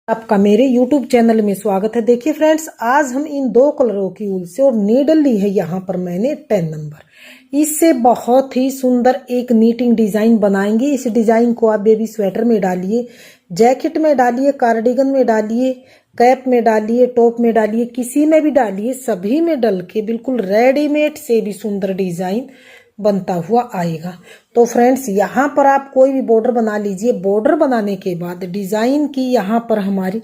आपका मेरे YouTube channel में स्वागत है। देखिए फ्रेंड्स, आज हम इन दो कलरों की ऊल से और नीडल ली है यहाँ पर मैंने 10 नंबर। इससे बहुत ही सुंदर एक नीटिंग डिजाइन बनाएंगे। इस डिजाइन को आप बेबी स्वेटर में डालिए, जैकेट में डालिए, कार्डिगन में डालिए, कैप में डालिए, टॉप में डालिए, किसी में भी डालिए, सभी में डल के बिल्कुल रेडीमेड से भी सुंदर डिजाइन बनता हुआ आएगा। तो फ्रेंड्स, यहाँ पर आप कोई भी बॉर्डर बना लीजिए। बॉर्डर बनाने के बाद डिजाइन की यहाँ पर हमारी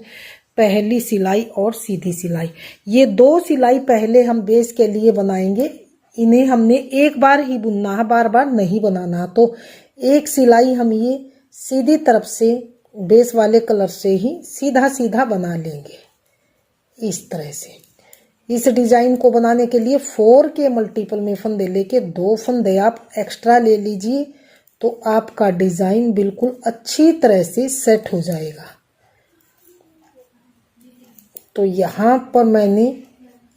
पहली सिलाई और सीधी सिलाई, ये दो सिलाई पहले हम बेस के लिए बनाएंगे। इन्हें हमने एक बार ही बुनना है, बार बार नहीं बनाना। तो एक सिलाई हम ये सीधी तरफ से बेस वाले कलर से ही सीधा सीधा बना लेंगे इस तरह से। इस डिजाइन को बनाने के लिए 4 के मल्टीपल में फंदे लेके 2 फंदे आप एक्स्ट्रा ले लीजिए, तो आपका डिजाइन बिल्कुल अच्छी तरह से सेट हो जाएगा। तो यहाँ पर मैंने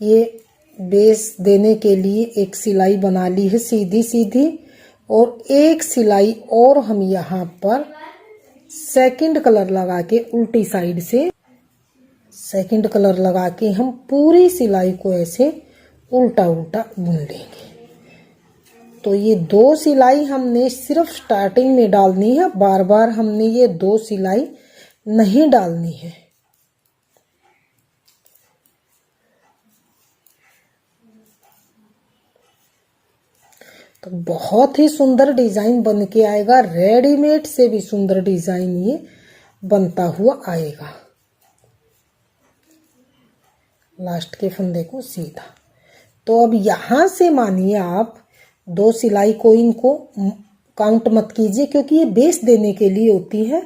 ये बेस देने के लिए एक सिलाई बना ली है सीधी सीधी, और एक सिलाई और हम यहाँ पर सेकंड कलर लगा के उल्टी साइड से सेकंड कलर लगा के हम पूरी सिलाई को ऐसे उल्टा उल्टा बुन लेंगे। तो ये 2 सिलाई हमने सिर्फ स्टार्टिंग में डालनी है, बार बार हमने ये 2 सिलाई नहीं डालनी है। तो बहुत ही सुंदर डिजाइन बन के आएगा। रेडीमेड से भी सुंदर डिजाइन ये बनता हुआ आएगा। लास्ट के फंदे को सीधा। तो अब यहां से मानिए आप 2 सिलाई को इनको काउंट मत कीजिए, क्योंकि ये बेस देने के लिए होती है।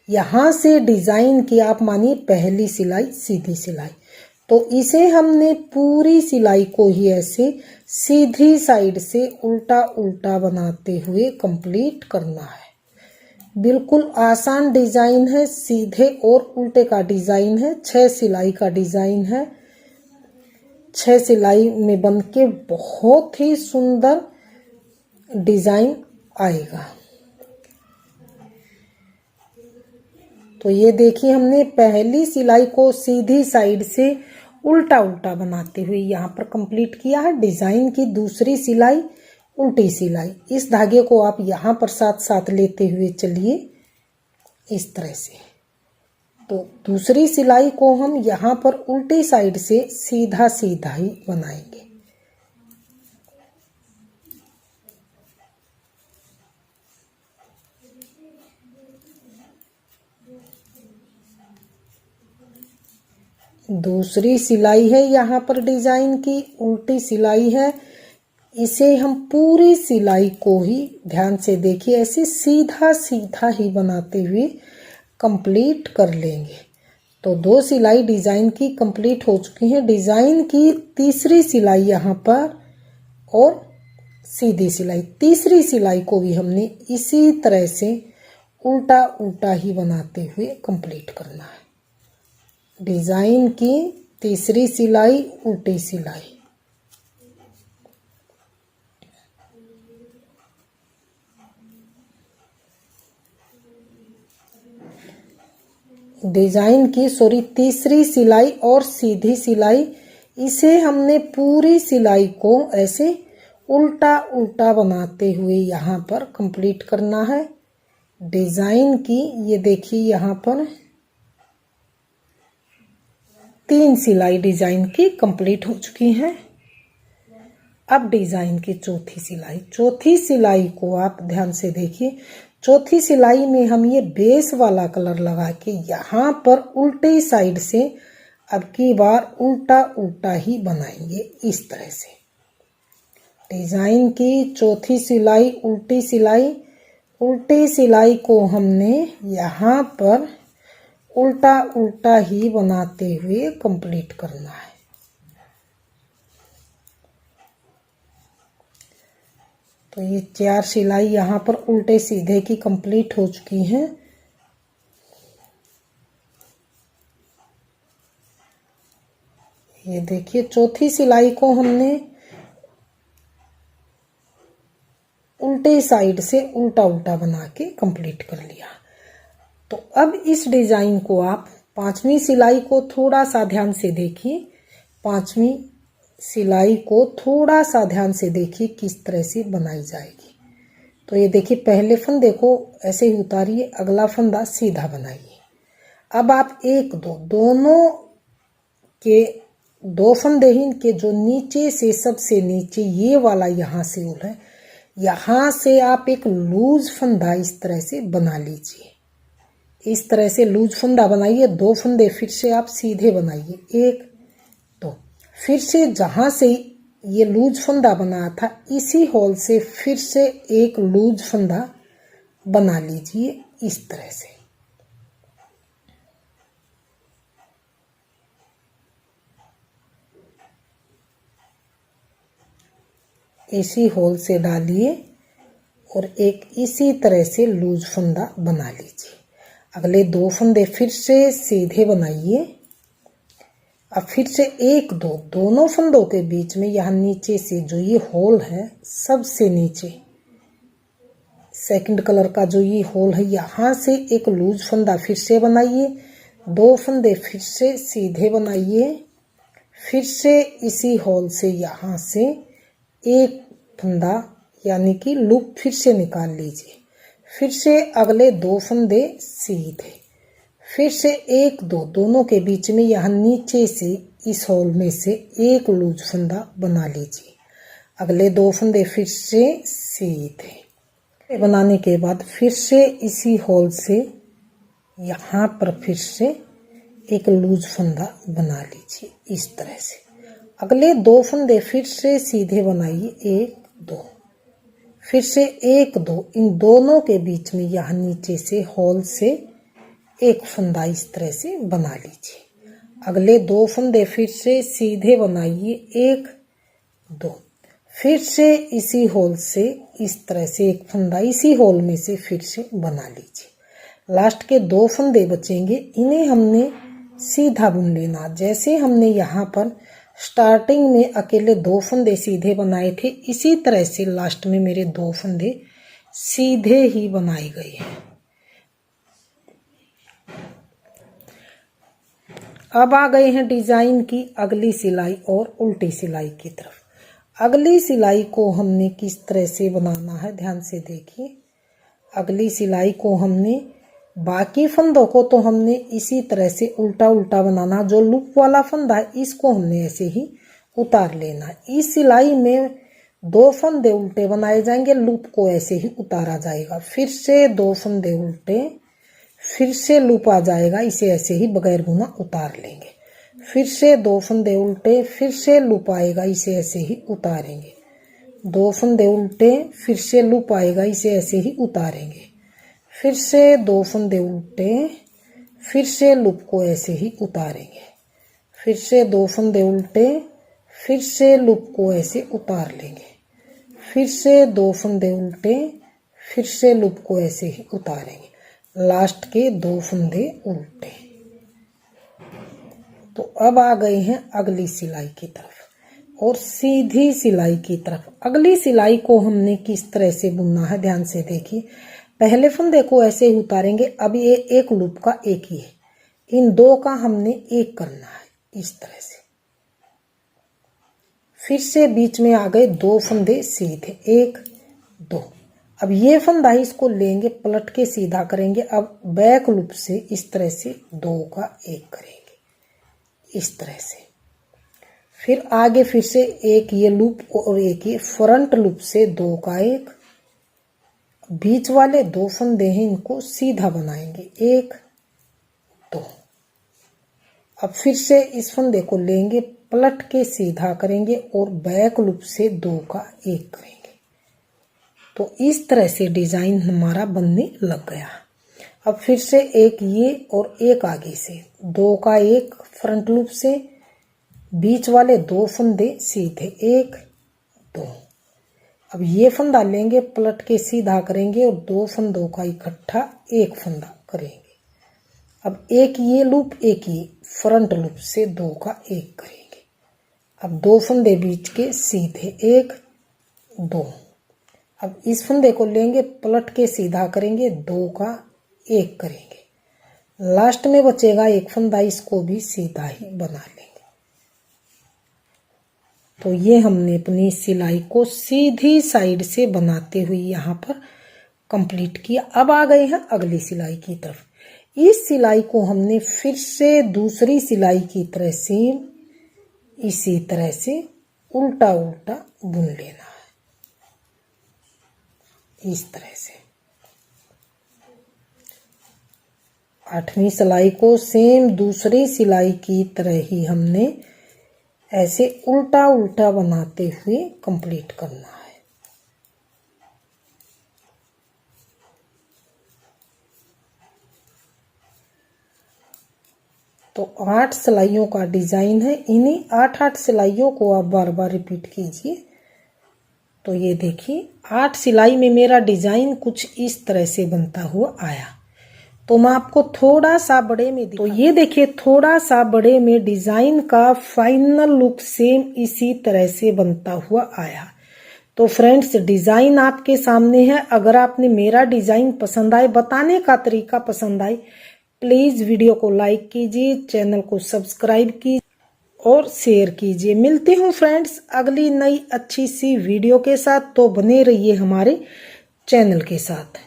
यहां से डिजाइन की आप मानिए पहली सिलाई सीधी सिलाई, तो इसे हमने पूरी सिलाई को ही ऐसे सीधी साइड से उल्टा उल्टा बनाते हुए कंप्लीट करना है। बिल्कुल आसान डिजाइन है, सीधे और उल्टे का डिजाइन है, 6 सिलाई का डिजाइन है। 6 सिलाई में बन के बहुत ही सुंदर डिजाइन आएगा। तो ये देखिए, हमने पहली सिलाई को सीधी साइड से उल्टा उल्टा बनाते हुए यहाँ पर कंप्लीट किया है। डिजाइन की दूसरी सिलाई उल्टी सिलाई, इस धागे को आप यहाँ पर साथ साथ लेते हुए चलिए इस तरह से। तो दूसरी सिलाई को हम यहाँ पर उल्टी साइड से सीधा सीधा ही बनाएंगे। दूसरी सिलाई है यहाँ पर डिजाइन की उल्टी सिलाई है। इसे हम पूरी सिलाई को ही ध्यान से देखिए ऐसे सीधा सीधा ही बनाते हुए कंप्लीट कर लेंगे। तो 2 सिलाई डिजाइन की कंप्लीट हो चुकी है। डिजाइन की तीसरी सिलाई यहाँ पर और सीधी सिलाई, तीसरी सिलाई को भी हमने इसी तरह से उल्टा उल्टा ही बनाते हुए कंप्लीट करना है। डिजाइन की तीसरी सिलाई उल्टी सिलाई, डिजाइन की तीसरी सिलाई और सीधी सिलाई, इसे हमने पूरी सिलाई को ऐसे उल्टा उल्टा बनाते हुए यहाँ पर कंप्लीट करना है। डिजाइन की ये देखिए यहाँ पर 3 सिलाई डिजाइन की कंप्लीट हो चुकी हैं। अब डिजाइन की चौथी सिलाई को आप ध्यान से देखिए। चौथी सिलाई में हम ये बेस वाला कलर लगा के यहाँ पर उल्टे साइड से अब की बार उल्टा उल्टा ही बनाएंगे इस तरह से। डिजाइन की चौथी सिलाई उल्टी सिलाई को हमने यहाँ पर उल्टा उल्टा ही बनाते हुए कंप्लीट करना है। तो ये 4 सिलाई यहाँ पर उल्टे सीधे की कंप्लीट हो चुकी हैं। ये देखिए, चौथी सिलाई को हमने उल्टे साइड से उल्टा उल्टा बना के कंप्लीट कर लिया। तो अब इस डिजाइन को आप पांचवी सिलाई को थोड़ा सा ध्यान से देखिए, पांचवी सिलाई को थोड़ा सा ध्यान से देखिए किस तरह से बनाई जाएगी। तो ये देखिए पहले फंदे को ऐसे ही उतारिए, अगला फंदा सीधा बनाइए। अब आप एक दो दोनों के दो फंदे ही के जो नीचे से सबसे नीचे ये वाला यहाँ से उल है, यहाँ से आप एक लूज फंदा इस तरह से बना लीजिए। इस तरह से लूज फंदा बनाइए, दो फंदे फिर से आप सीधे बनाइए, एक दो, फिर से जहां से ये लूज फंदा बना था इसी होल से फिर से एक लूज फंदा बना लीजिए इस तरह से। इसी होल से डालिए और एक इसी तरह से लूज फंदा बना लीजिए। अगले दो फंदे फिर से सीधे बनाइए। अब फिर से एक दो दोनों फंदों के बीच में यहाँ नीचे से जो ये होल है, सबसे नीचे सेकंड कलर का जो ये होल है, यहाँ से एक लूज फंदा फिर से बनाइए, दो फंदे फिर से सीधे बनाइए, फिर से इसी होल से यहाँ से एक फंदा यानी कि लूप फिर से निकाल लीजिए, फिर से अगले दो फंदे सीधे, फिर से एक दो दोनों के बीच में यहाँ नीचे से इस होल में से एक लूज फंदा बना लीजिए। अगले दो फंदे फिर से सीधे बनाने के बाद फिर से इसी होल से यहाँ पर फिर से एक लूज फंदा बना लीजिए इस तरह से। अगले दो फंदे फिर से सीधे बनाइए, एक दो, फिर से एक दो, इन दोनों के बीच में यहाँ नीचे से होल से एक फंदा इस तरह से बना लीजिए। अगले दो फंदे फिर से सीधे बनाइए, एक दो, फिर से इसी होल से इस तरह से एक फंदा इसी होल में से फिर से बना लीजिए। लास्ट के दो फंदे बचेंगे, इन्हें हमने सीधा बुन लेना। जैसे हमने यहाँ पर स्टार्टिंग में अकेले दो फंदे सीधे बनाए थे, इसी तरह से लास्ट में मेरे दो फंदे सीधे ही बनाए गए हैं। अब आ गए हैं डिजाइन की अगली सिलाई और उल्टी सिलाई की तरफ। अगली सिलाई को हमने किस तरह से बनाना है, ध्यान से देखिए। अगली सिलाई को हमने बाकी फंदों को तो हमने इसी तरह से उल्टा उल्टा बनाना, जो लूप वाला फंदा है इसको हमने ऐसे ही उतार लेना। इस सिलाई में दो फंदे उल्टे बनाए जाएंगे, लूप को ऐसे ही उतारा जाएगा। फिर से दो फंदे उल्टे, फिर से लूप आ जाएगा, इसे ऐसे ही बगैर बुना उतार लेंगे। फिर से दो फंदे उल्टे, फिर से लूप आएगा, इसे ऐसे ही उतारेंगे। दो फंदे उल्टे, फिर से लूप आएगा, इसे ऐसे ही उतारेंगे। फिर से दो फंदे उल्टे, फिर से लूप को ऐसे ही उतारेंगे। फिर से दो फंदे उल्टे, फिर से लूप को ऐसे उतार लेंगे। फिर से दो फंदे उल्टे, फिर से लूप को ऐसे ही उतारेंगे। लास्ट के दो फंदे उल्टे। तो अब आ गए हैं अगली सिलाई की तरफ और सीधी सिलाई की तरफ। अगली सिलाई को हमने किस तरह से बुनना है, ध्यान से देखिए। पहले फंदे को ऐसे ही उतारेंगे। अब ये एक लूप का एक ही है, इन दो का हमने एक करना है इस तरह से। फिर से बीच में आ गए दो फंदे सीधे, एक दो। अब ये फंदा इसको लेंगे, पलट के सीधा करेंगे। अब बैक लूप से इस तरह से दो का एक करेंगे इस तरह से। फिर आगे फिर से एक ये लूप और एक ये फ्रंट लूप से दो का एक। बीच वाले दो फंदे हैं, इनको सीधा बनाएंगे, एक दो। अब फिर से इस फंदे को लेंगे, पलट के सीधा करेंगे और बैक लूप से दो का एक करेंगे। तो इस तरह से डिजाइन हमारा बनने लग गया। अब फिर से एक ये और एक आगे से दो का एक फ्रंट लूप से, बीच वाले दो फंदे सीधे, एक दो। अब ये फंदा लेंगे, पलट के सीधा करेंगे और दो फंदों का इकट्ठा एक फंदा करेंगे। अब एक ये लूप, एक ये फ्रंट लूप से दो का एक करेंगे। अब दो फंदे बीच के सीधे, एक दो। अब इस फंदे को लेंगे, पलट के सीधा करेंगे, दो का एक करेंगे। लास्ट में बचेगा एक फंदा, इसको भी सीधा ही बना लेंगे। तो ये हमने अपनी सिलाई को सीधी साइड से बनाते हुए यहाँ पर कंप्लीट किया। अब आ गए हैं अगली सिलाई की तरफ। इस सिलाई को हमने फिर से दूसरी सिलाई की तरह से इसी तरह से उल्टा उल्टा बुन लेना है, इस तरह से। 8वीं सिलाई को सेम दूसरी सिलाई की तरह ही हमने ऐसे उल्टा उल्टा बनाते हुए कंप्लीट करना है। तो 8 सिलाइयों का डिजाइन है। इन्हीं 8 सिलाइयों को आप बार बार रिपीट कीजिए। तो ये देखिए 8 सिलाई में मेरा डिजाइन कुछ इस तरह से बनता हुआ आया। तो मैं आपको थोड़ा सा बड़े में तो ये देखिए थोड़ा सा बड़े में डिजाइन का फाइनल लुक सेम इसी तरह से बनता हुआ आया। तो फ्रेंड्स डिजाइन आपके सामने है। अगर आपने मेरा डिजाइन पसंद आए, बताने का तरीका पसंद आए, प्लीज वीडियो को लाइक कीजिए, चैनल को सब्सक्राइब कीजिए और शेयर कीजिए। मिलती हूँ फ्रेंड्स अगली नई अच्छी सी वीडियो के साथ। तो बने रहिए हमारे चैनल के साथ।